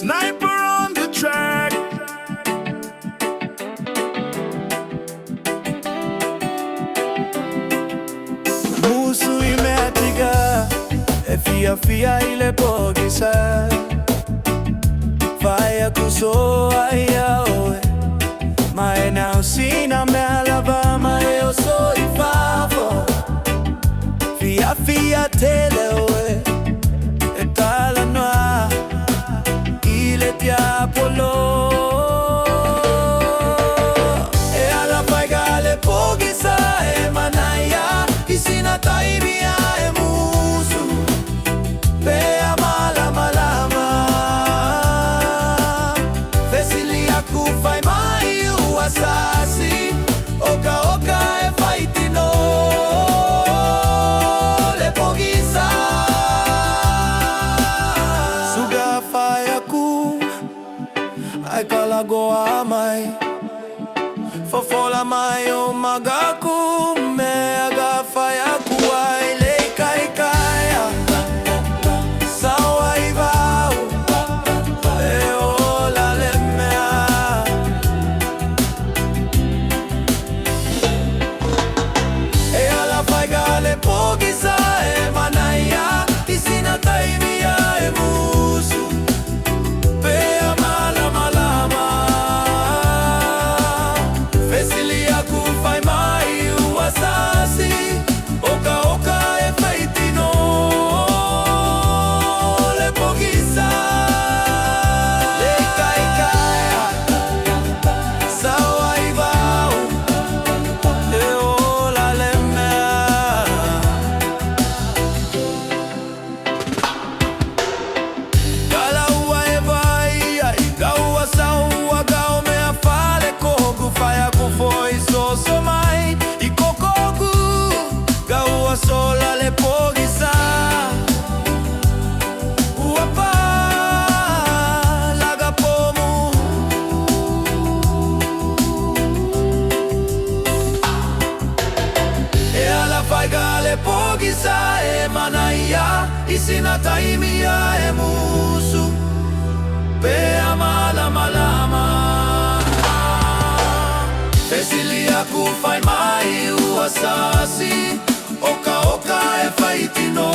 Sniper on the track. Musu imeatika, fia ile pogisa. Faya kusoa yaoe, maena usina mealava maeo so ifavo. Fia teleoe, etala noa, ile diapolo. E alla paigale pogisa e manaya, isina taibia e musu. Pea mala malama, fesilia kufai mai uasasi. Oka oka e faitino, le pogisa. Suga faya ku, ai kalagoa mai. Fofola mai o magaku, me aga faya ku ai le kai kaya. Sawa ibau, e ola le mea. E ala paigale pogisa e manaya, isina taimia e musu. Pea mala malama, fesilia kufai mai uasasi. Oka oka e faitino, le pogisa. Le kai kaya, sawa ibau, e ola le mea. Kala ua e vai, ai gaua saua gau mea fale kogu. Faya ku foi so mai, i kokogu gaua sola le pogisa. Ua pa laga pomu, e ala paigale pogisa e manaya, isina taimia e musu. Pea mala malama, fesilia kufai mai uasasi. Oka oka e faitino.